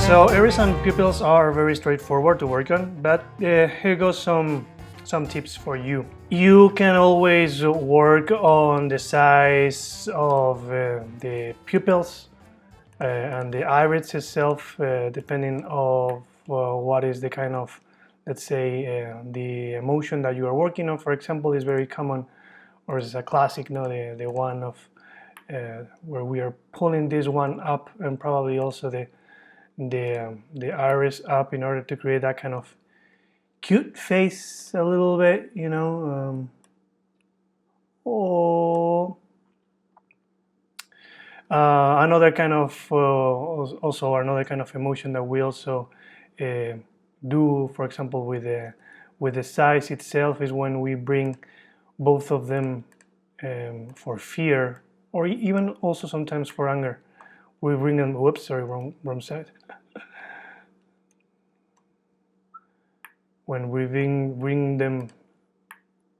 So iris and pupils are very straightforward to work on, but here goes some tips for you. You can always work on the size of the pupils and the iris itself, depending of what is the kind of, let's say, the emotion that you are working on. For example, is very common, or is a classic, no, the one of where we are pulling this one up, and probably also the iris up in order to create that kind of cute face a little bit, you know. Another kind of also another kind of emotion that we also do, for example, with the size itself, is when we bring both of them for fear, or even also sometimes for anger. We bring them. Whoops, sorry, wrong side. When we bring them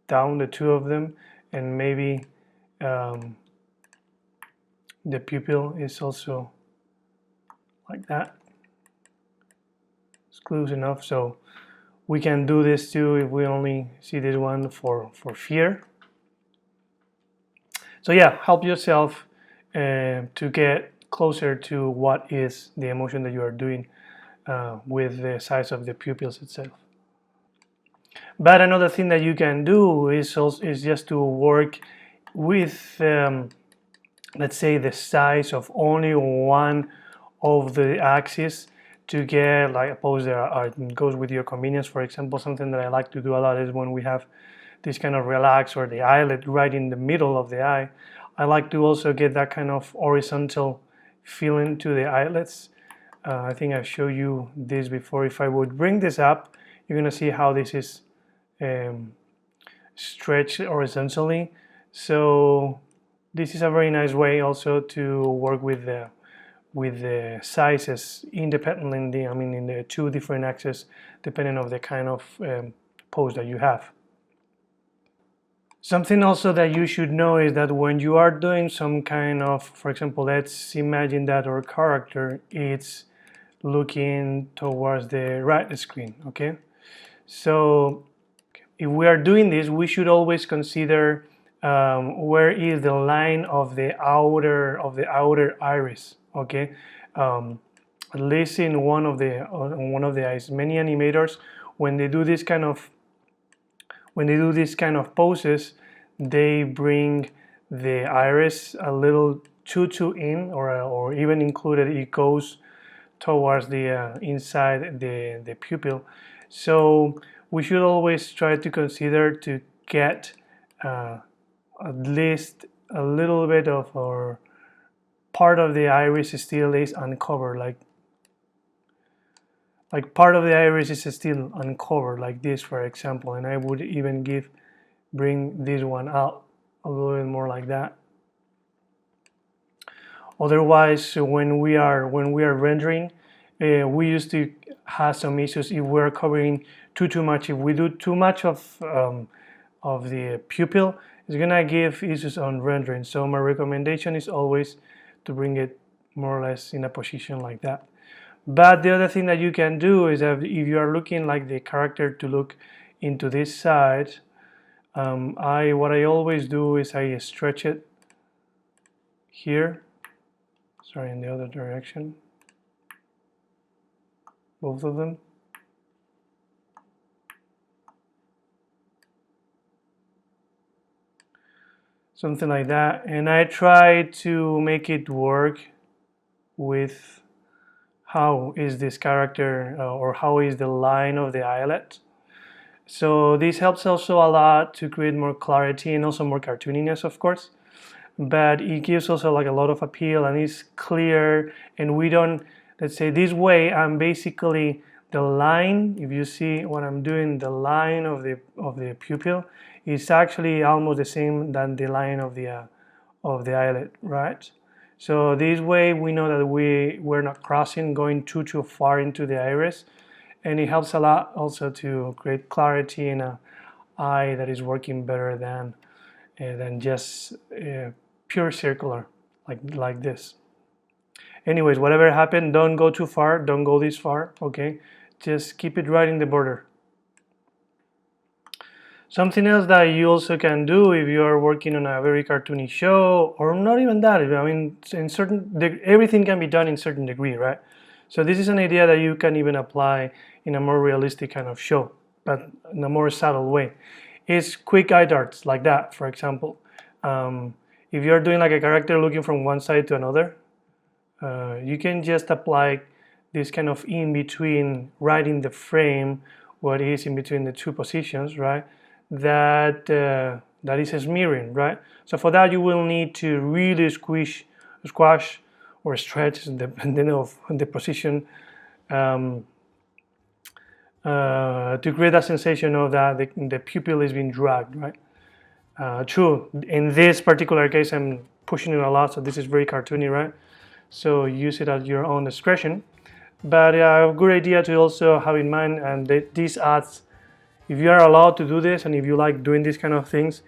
down, the two of them, and maybe the pupil is also like that. It's close enough, so we can do this too if we only see this one for fear. So yeah, help yourself to get closer to what is the emotion that you are doing with the size of the pupils itself. But another thing that you can do is just to work with, let's say, the size of only one of the axes to get, like, suppose it goes with your convenience. For example, something that I like to do a lot is when we have this kind of relax, or the eyelid right in the middle of the eye, I like to also get that kind of horizontal feeling to the eyelids. I think I've showed you this before. If I would bring this up, you're gonna see how this is stretched horizontally. So this is a very nice way also to work with the sizes independently. I mean, in the two different axes, depending on the kind of pose that you have. Something also that you should know is that when you are doing some kind of, for example, let's imagine that our character is looking towards the right screen, okay? So if we are doing this, we should always consider where is the line of the outer iris, okay? At least in one of the eyes. Many animators, when they do this kind of poses, they bring the iris a little too in, or even included. It goes towards the inside the pupil. So we should always try to consider to get at least a little bit of our part of the iris still is uncovered, like part of the iris is still uncovered, like this, for example. And I would even bring this one out a little bit more like that. Otherwise, when we are rendering, we used to have some issues if we're covering too much. If we do too much of the pupil, it's gonna give issues on rendering. So my recommendation is always to bring it more or less in a position like that. But the other thing that you can do is that if you are looking like the character to look into this side, what I always do is I stretch it here. Sorry, in the other direction. Both of them. Something like that. And I try to make it work with how is this character or how is the line of the eyelid. So this helps also a lot to create more clarity and also more cartooniness, of course. But it gives also like a lot of appeal, and it's clear, and we don't, let's say this way, I'm basically the line, if you see what I'm doing, the line of the pupil is actually almost the same than the line of the eyelid, right? So this way we know that we're not crossing, going too far into the iris, and it helps a lot also to create clarity in an eye that is working better than just pure circular like this. Anyways, whatever happened, don't go too far, don't go this far, okay? Just keep it right in the border. Something else that you also can do if you are working on a very cartoony show, or not even that, I mean, everything can be done in certain degree, right? So this is an idea that you can even apply in a more realistic kind of show, but in a more subtle way. Is quick eye darts like that, for example. If you're doing like a character looking from one side to another, you can just apply this kind of in between, right in the frame, what is in between the two positions, right? That is smearing, right? So for that you will need to really squash or stretch, depending on the position, to create that sensation of that the pupil is being dragged, right? True, in this particular case I'm pushing it a lot, so this is very cartoony, right? So use it at your own discretion. But a good idea to also have in mind, and this adds, if you are allowed to do this and if you like doing these kind of things,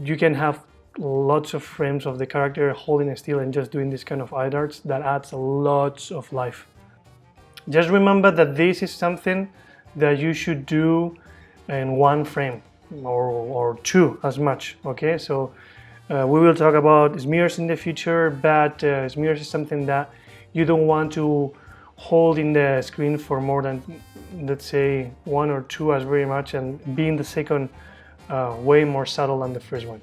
you can have lots of frames of the character holding still and just doing this kind of eye darts. That adds lots of life. Just remember that this is something that you should do in one frame or two as much, okay? So we will talk about smears in the future, but smears is something that you don't want to hold in the screen for more than, let's say, 1 or 2 as very much, and being the second way more subtle than the first one.